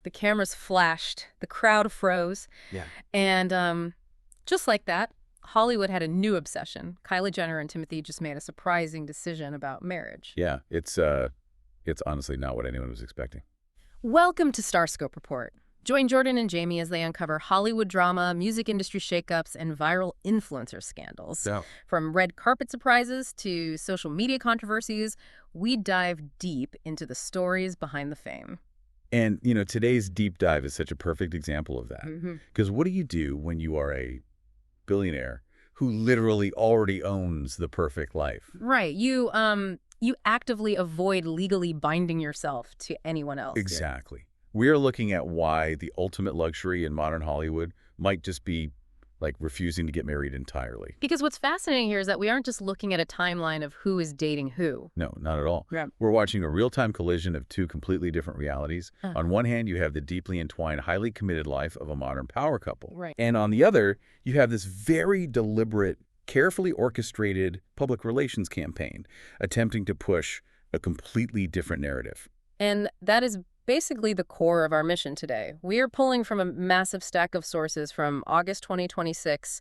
The cameras flashed, the crowd froze, Yeah. and just like that, Hollywood had a new obsession. Kylie Jenner and Timothée just made a surprising decision about marriage. Yeah, it's honestly not what anyone was expecting. Welcome to StarScope Report. Join Jordan and Jamie as they uncover Hollywood drama, music industry shakeups, and viral influencer scandals. Yeah. From red carpet surprises to social media controversies, we dive deep into the stories behind the fame. And, today's deep dive is such a perfect example of that. Because what do you do when you are a billionaire who literally already owns the perfect life? Right. You actively avoid legally binding yourself to anyone else. Exactly. We are looking at why the ultimate luxury in modern Hollywood might just be like refusing to get married entirely. Because what's fascinating here is that we aren't just looking at a timeline of who is dating who. No, not at all. Yeah. We're watching a real-time collision of two completely different realities. On one hand, you have the deeply entwined, highly committed life of a modern power couple. Right. And on the other, you have this very deliberate, carefully orchestrated public relations campaign attempting to push a completely different narrative. And that is basically the core of our mission today. We are pulling from a massive stack of sources from August 2026,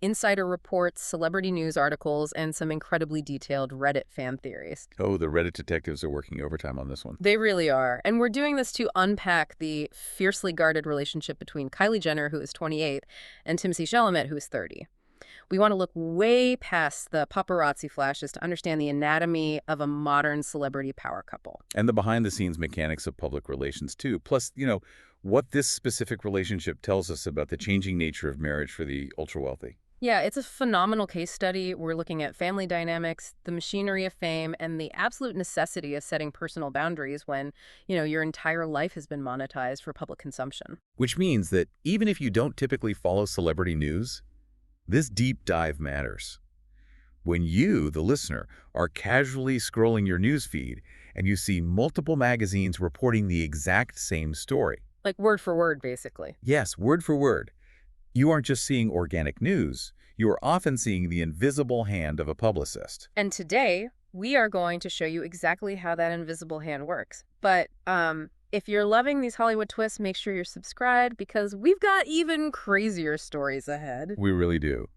insider reports, celebrity news articles, and some incredibly detailed Reddit fan theories. Oh, the Reddit detectives are working overtime on this one. They really are. And we're doing this to unpack the fiercely guarded relationship between Kylie Jenner, who is 28, and Timothée Chalamet, who is 30. We want to look way past the paparazzi flashes to understand the anatomy of a modern celebrity power couple. And the behind-the-scenes mechanics of public relations, too. Plus, what this specific relationship tells us about the changing nature of marriage for the ultra-wealthy. Yeah, it's a phenomenal case study. We're looking at family dynamics, the machinery of fame, and the absolute necessity of setting personal boundaries when, your entire life has been monetized for public consumption. Which means that even if you don't typically follow celebrity news, this deep dive matters. When you, the listener, are casually scrolling your news feed and you see multiple magazines reporting the exact same story. Like word for word, basically. Yes, word for word. You aren't just seeing organic news. You are often seeing the invisible hand of a publicist. And today, we are going to show you exactly how that invisible hand works. But if you're loving these Hollywood twists, make sure you're subscribed because we've got even crazier stories ahead. We really do.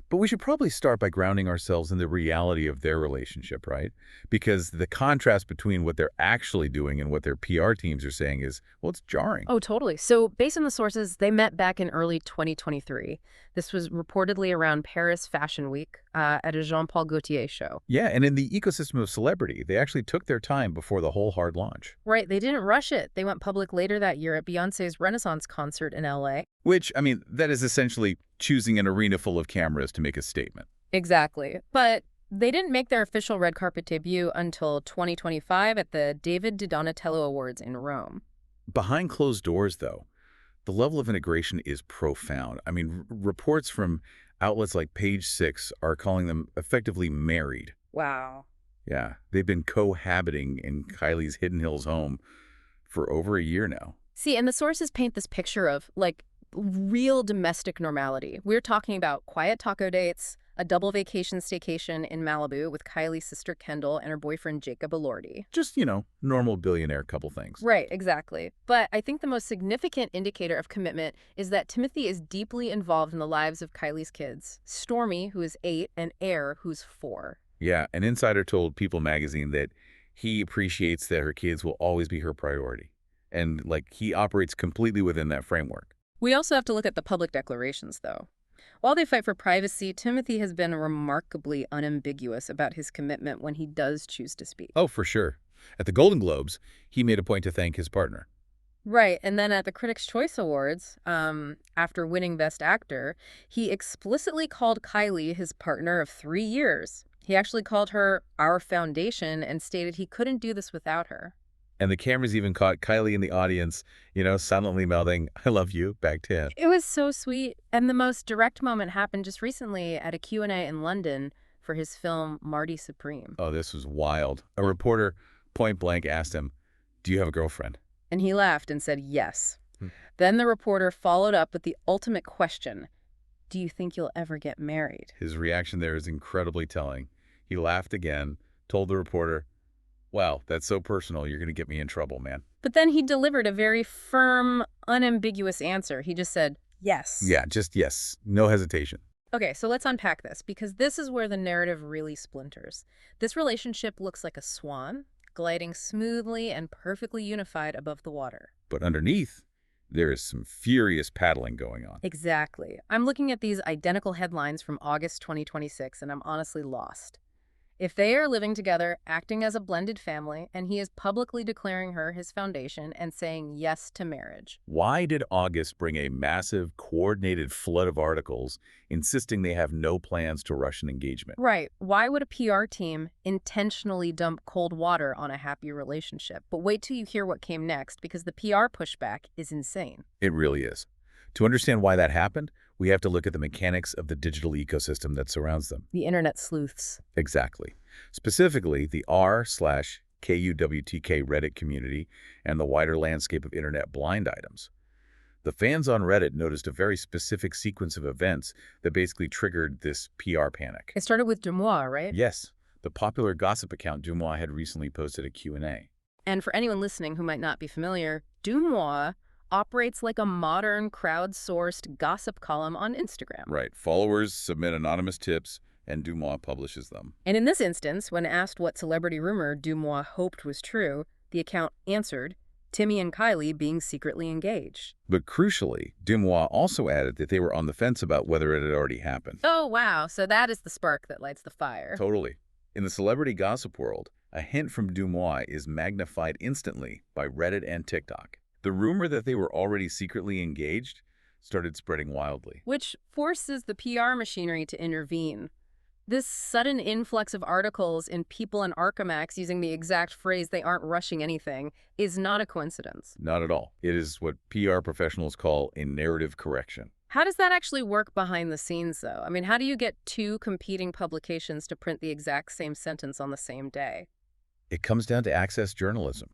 But we should probably start by grounding ourselves in the reality of their relationship, right? Because the contrast between what they're actually doing and what their PR teams are saying is, well, it's jarring. Oh, totally. So based on the sources, they met back in early 2023. This was reportedly around Paris Fashion Week at a Jean-Paul Gaultier show. Yeah, and in the ecosystem of celebrity, they actually took their time before the whole hard launch. Right, they didn't rush it. They went public later that year at Beyoncé's Renaissance concert in LA. Which, that is essentially choosing an arena full of cameras to make a statement. Exactly. But they didn't make their official red carpet debut until 2025 at the David Di Donatello Awards in Rome. Behind closed doors, though, the level of integration is profound. Reports from outlets like Page Six are calling them effectively married. Wow. Yeah, they've been cohabiting in Kylie's Hidden Hills home for over a year now. See, and the sources paint this picture of, real domestic normality. We're talking about quiet taco dates, a double vacation staycation in Malibu with Kylie's sister Kendall and her boyfriend Jacob Elordi. Just, normal billionaire couple things. Right, exactly. But I think the most significant indicator of commitment is that Timothée is deeply involved in the lives of Kylie's kids. Stormy, who is 8, and Air, who's 4. Yeah, an insider told People magazine that he appreciates that her kids will always be her priority. And, he operates completely within that framework. We also have to look at the public declarations, though. While they fight for privacy, Timothée has been remarkably unambiguous about his commitment when he does choose to speak. Oh, for sure. At the Golden Globes, he made a point to thank his partner. Right, and then at the Critics' Choice Awards, after winning Best Actor, he explicitly called Kylie his partner of 3 years. He actually called her our foundation and stated he couldn't do this without her. And the cameras even caught Kylie in the audience, silently mouthing, "I love you," back to him. It was so sweet. And the most direct moment happened just recently at a Q&A in London for his film Marty Supreme. Oh, this was wild. A reporter point blank asked him, "Do you have a girlfriend?" And he laughed and said yes. Then the reporter followed up with the ultimate question. Do you think you'll ever get married? His reaction there is incredibly telling. He laughed again, told the reporter, Wow, that's so personal. You're going to get me in trouble, man. But then he delivered a very firm, unambiguous answer. He just said, yes. Yeah, just yes. No hesitation. Okay, so let's unpack this, because this is where the narrative really splinters. This relationship looks like a swan, gliding smoothly and perfectly unified above the water. But underneath, there is some furious paddling going on. Exactly. I'm looking at these identical headlines from August 2026, and I'm honestly lost. If they are living together, acting as a blended family, and he is publicly declaring her his foundation and saying yes to marriage. Why did August bring a massive, coordinated flood of articles insisting they have no plans to rush an engagement? Right. Why would a PR team intentionally dump cold water on a happy relationship? But wait till you hear what came next, because the PR pushback is insane. It really is. To understand why that happened, we have to look at the mechanics of the digital ecosystem that surrounds them. The internet sleuths. Exactly. Specifically, the r/KUWTK Reddit community and the wider landscape of internet blind items. The fans on Reddit noticed a very specific sequence of events that basically triggered this PR panic. It started with Dumois, right? Yes, the popular gossip account Dumois had recently posted a Q&A. And for anyone listening who might not be familiar, Dumois operates like a modern crowdsourced gossip column on Instagram. Right. Followers submit anonymous tips, and Dumois publishes them. And in this instance, when asked what celebrity rumor Dumois hoped was true, the account answered, Timmy and Kylie being secretly engaged. But crucially, Dumois also added that they were on the fence about whether it had already happened. Oh, wow. So that is the spark that lights the fire. Totally. In the celebrity gossip world, a hint from Dumois is magnified instantly by Reddit and TikTok. The rumor that they were already secretly engaged started spreading wildly. Which forces the PR machinery to intervene. This sudden influx of articles in People and Archamax using the exact phrase "they aren't rushing anything" is not a coincidence. Not at all. It is what PR professionals call a narrative correction. How does that actually work behind the scenes, though? I mean, how do you get two competing publications to print the exact same sentence on the same day? It comes down to access journalism.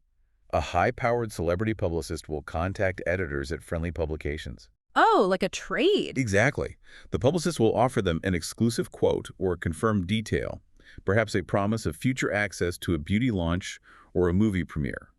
A high-powered celebrity publicist will contact editors at friendly publications. Oh, like a trade. Exactly. The publicist will offer them an exclusive quote or confirmed detail, perhaps a promise of future access to a beauty launch or a movie premiere.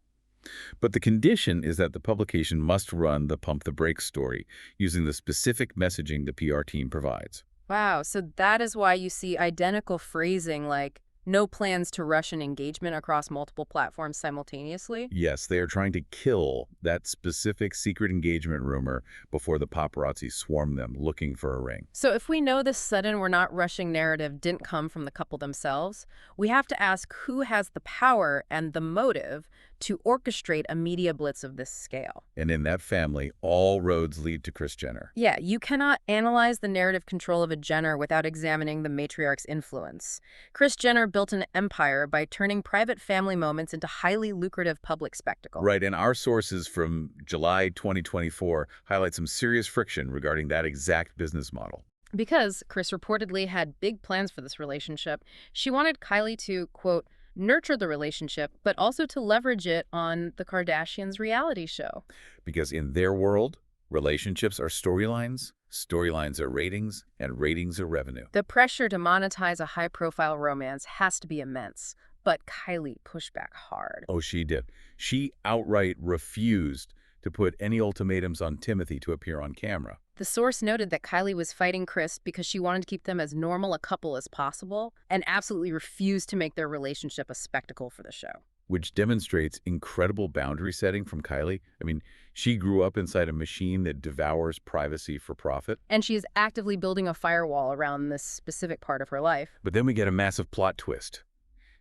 But the condition is that the publication must run the pump the brakes story using the specific messaging the PR team provides. Wow, so that is why you see identical phrasing like no plans to rush an engagement across multiple platforms simultaneously? Yes, they are trying to kill that specific secret engagement rumor before the paparazzi swarm them looking for a ring. So if we know this sudden we're not rushing narrative didn't come from the couple themselves, we have to ask who has the power and the motive to orchestrate a media blitz of this scale. And in that family, all roads lead to Kris Jenner. Yeah, you cannot analyze the narrative control of a Jenner without examining the matriarch's influence. Kris Jenner built an empire by turning private family moments into highly lucrative public spectacle. Right, and our sources from July 2024 highlight some serious friction regarding that exact business model. Because Kris reportedly had big plans for this relationship, she wanted Kylie to, quote, nurture the relationship, but also to leverage it on the Kardashians' reality show. Because in their world, relationships are storylines, storylines are ratings, and ratings are revenue. The pressure to monetize a high-profile romance has to be immense, but Kylie pushed back hard. Oh, she did. She outright refused to put any ultimatums on Timothée to appear on camera. The source noted that Kylie was fighting Kris because she wanted to keep them as normal a couple as possible and absolutely refused to make their relationship a spectacle for the show. Which demonstrates incredible boundary setting from Kylie. I mean, she grew up inside a machine that devours privacy for profit. And she is actively building a firewall around this specific part of her life. But then we get a massive plot twist.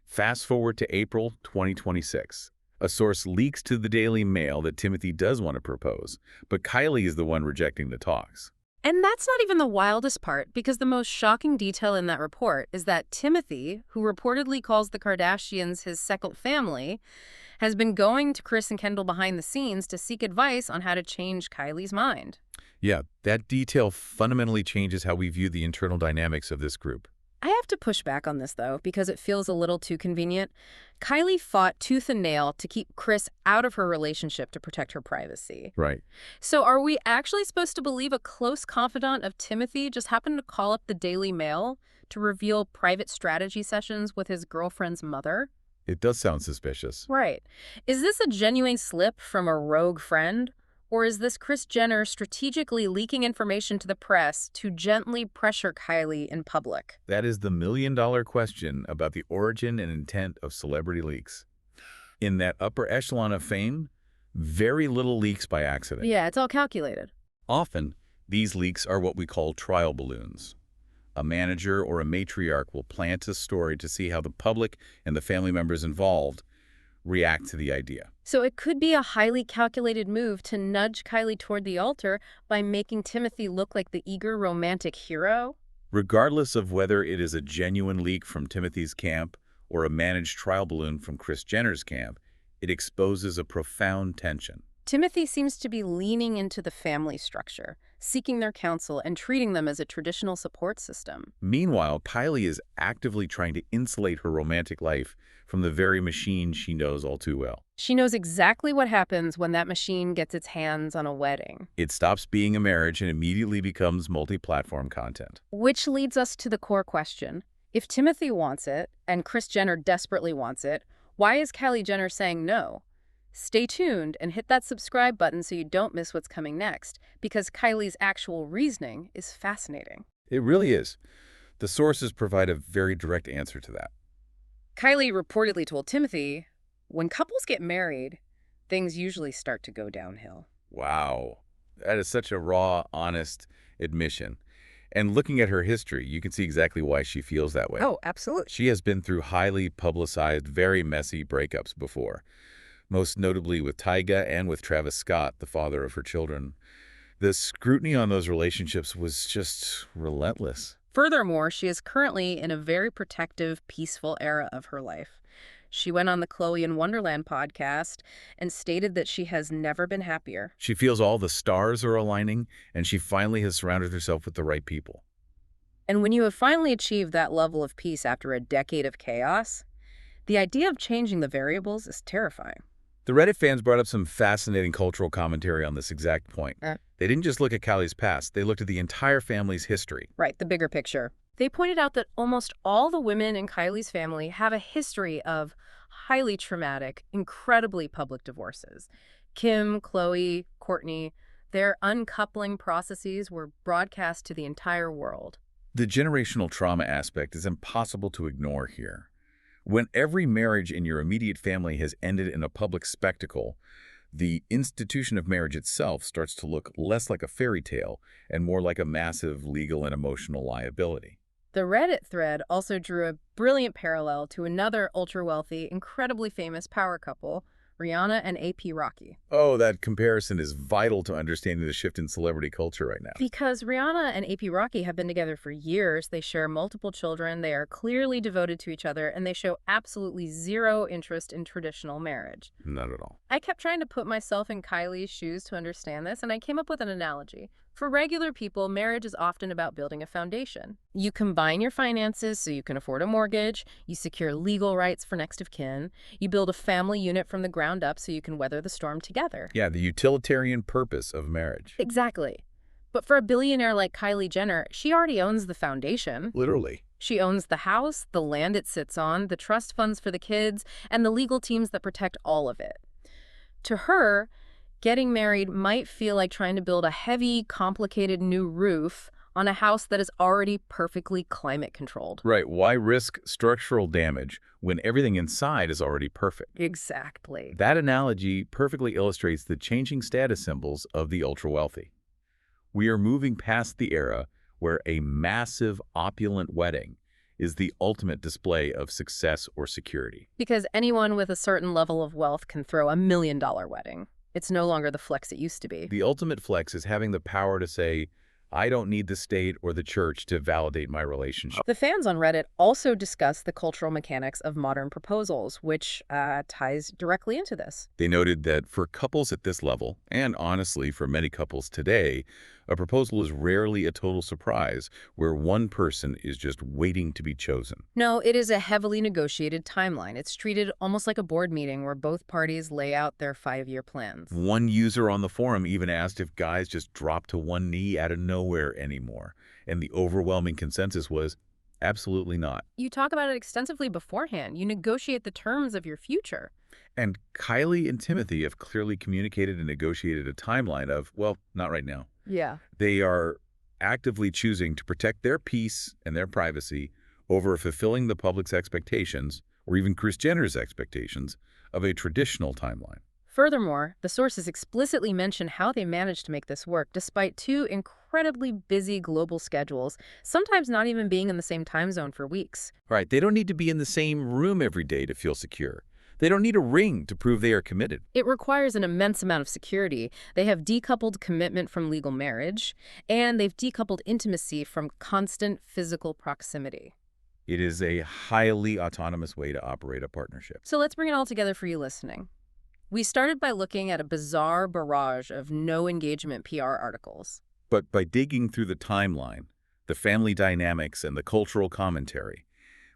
Fast forward to April 2026. A source leaks to the Daily Mail that Timothée does want to propose, but Kylie is the one rejecting the talks. And that's not even the wildest part, because the most shocking detail in that report is that Timothée, who reportedly calls the Kardashians his second family, has been going to Kris and Kendall behind the scenes to seek advice on how to change Kylie's mind. Yeah, that detail fundamentally changes how we view the internal dynamics of this group. I have to push back on this, though, because it feels a little too convenient. Kylie fought tooth and nail to keep Kris out of her relationship to protect her privacy. Right. So are we actually supposed to believe a close confidant of Timothée just happened to call up the Daily Mail to reveal private strategy sessions with his girlfriend's mother? It does sound suspicious. Right. Is this a genuine slip from a rogue friend? Or is this Kris Jenner strategically leaking information to the press to gently pressure Kylie in public? That is the million-dollar question about the origin and intent of celebrity leaks. In that upper echelon of fame, very little leaks by accident. Yeah, it's all calculated. Often, these leaks are what we call trial balloons. A manager or a matriarch will plant a story to see how the public and the family members involved react to the idea. So it could be a highly calculated move to nudge Kylie toward the altar by making Timothée look like the eager romantic hero? Regardless of whether it is a genuine leak from Timothy's camp or a managed trial balloon from Kris Jenner's camp, it exposes a profound tension. Timothée seems to be leaning into the family structure, seeking their counsel and treating them as a traditional support system. Meanwhile, Kylie is actively trying to insulate her romantic life from the very machine she knows all too well. She knows exactly what happens when that machine gets its hands on a wedding. It stops being a marriage and immediately becomes multi-platform content. Which leads us to the core question. If Timothée wants it, and Kris Jenner desperately wants it, why is Kylie Jenner saying no? Stay tuned and hit that subscribe button so you don't miss what's coming next, because Kylie's actual reasoning is fascinating. It really is. The sources provide a very direct answer to that. Kylie reportedly told Timothée, when couples get married, things usually start to go downhill. Wow. That is such a raw, honest admission. And looking at her history, you can see exactly why she feels that way. Oh, absolutely. She has been through highly publicized, very messy breakups before, most notably with Tyga and with Travis Scott, the father of her children. The scrutiny on those relationships was just relentless. Furthermore, she is currently in a very protective, peaceful era of her life. She went on the Chloe in Wonderland podcast and stated that she has never been happier. She feels all the stars are aligning, and she finally has surrounded herself with the right people. And when you have finally achieved that level of peace after a decade of chaos, the idea of changing the variables is terrifying. The Reddit fans brought up some fascinating cultural commentary on this exact point. They didn't just look at Kylie's past, they looked at the entire family's history. Right, the bigger picture. They pointed out that almost all the women in Kylie's family have a history of highly traumatic, incredibly public divorces. Kim, Chloe, Courtney, their uncoupling processes were broadcast to the entire world. The generational trauma aspect is impossible to ignore here. When every marriage in your immediate family has ended in a public spectacle, the institution of marriage itself starts to look less like a fairy tale and more like a massive legal and emotional liability. The Reddit thread also drew a brilliant parallel to another ultra-wealthy, incredibly famous power couple, Rihanna and AP Rocky. Oh, that comparison is vital to understanding the shift in celebrity culture right now. Because Rihanna and AP Rocky have been together for years, they share multiple children, they are clearly devoted to each other, and they show absolutely zero interest in traditional marriage. Not at all. I kept trying to put myself in Kylie's shoes to understand this, and I came up with an analogy. For regular people, marriage is often about building a foundation. You combine your finances so you can afford a mortgage, you secure legal rights for next of kin, you build a family unit from the ground up so you can weather the storm together. Yeah, the utilitarian purpose of marriage. Exactly. But for a billionaire like Kylie Jenner, she already owns the foundation. Literally. She owns the house, the land it sits on, the trust funds for the kids, and the legal teams that protect all of it. To her, getting married might feel like trying to build a heavy, complicated new roof on a house that is already perfectly climate controlled. Right. Why risk structural damage when everything inside is already perfect? Exactly. That analogy perfectly illustrates the changing status symbols of the ultra-wealthy. We are moving past the era where a massive, opulent wedding is the ultimate display of success or security. Because anyone with a certain level of wealth can throw $1 million wedding. It's no longer the flex it used to be. The ultimate flex is having the power to say, I don't need the state or the church to validate my relationship. The fans on Reddit also discussed the cultural mechanics of modern proposals, which ties directly into this. They noted that for couples at this level, and honestly for many couples today, a proposal is rarely a total surprise where one person is just waiting to be chosen. No, it is a heavily negotiated timeline. It's treated almost like a board meeting where both parties lay out their 5-year plans. One user on the forum even asked if guys just dropped to one knee out of nowhere anymore, and the overwhelming consensus was, Absolutely not. You talk about it extensively beforehand. You negotiate the terms of your future. And Kylie and Timothy have clearly communicated and negotiated a timeline of, well, not right now. Yeah. They are actively choosing to protect their peace and their privacy over fulfilling the public's expectations, or even Kris Jenner's expectations, of a traditional timeline. Furthermore, the sources explicitly mention how they managed to make this work despite two incredibly busy global schedules, sometimes not even being in the same time zone for weeks. Right, they don't need to be in the same room every day to feel secure. They don't need a ring to prove they are committed. It requires an immense amount of security. They have decoupled commitment from legal marriage, and they've decoupled intimacy from constant physical proximity. It is a highly autonomous way to operate a partnership. So let's bring it all together for you listening. We started by looking at a bizarre barrage of no-engagement PR articles. But by digging through the timeline, the family dynamics, and the cultural commentary,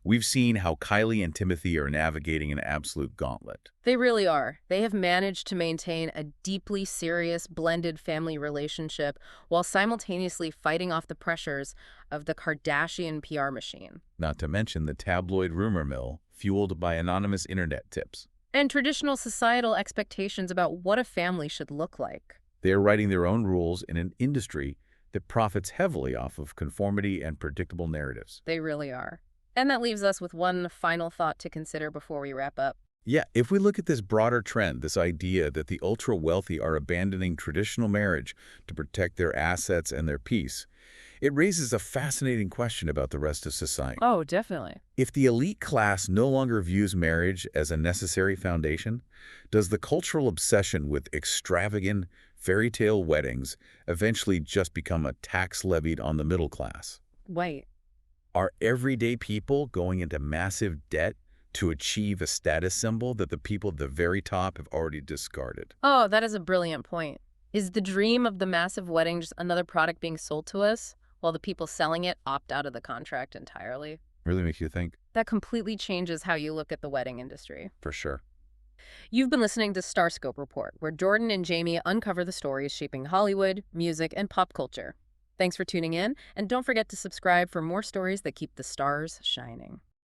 we've seen how Kylie and Timothy are navigating an absolute gauntlet. They really are. They have managed to maintain a deeply serious blended family relationship while simultaneously fighting off the pressures of the Kardashian PR machine. Not to mention the tabloid rumor mill fueled by anonymous internet tips. And traditional societal expectations about what a family should look like. They are writing their own rules in an industry that profits heavily off of conformity and predictable narratives. They really are. And that leaves us with one final thought to consider before we wrap up. Yeah, if we look at this broader trend, this idea that the ultra-wealthy are abandoning traditional marriage to protect their assets and their peace, it raises a fascinating question about the rest of society. Oh, definitely. If the elite class no longer views marriage as a necessary foundation, does the cultural obsession with extravagant fairy tale weddings eventually just become a tax levied on the middle class? Wait. Are everyday people going into massive debt to achieve a status symbol that the people at the very top have already discarded? Oh, that is a brilliant point. Is the dream of the massive wedding just another product being sold to us, while the people selling it opt out of the contract entirely? Really makes you think. That completely changes how you look at the wedding industry. For sure. You've been listening to StarScope Report, where Jordan and Jamie uncover the stories shaping Hollywood, music, and pop culture. Thanks for tuning in, and don't forget to subscribe for more stories that keep the stars shining.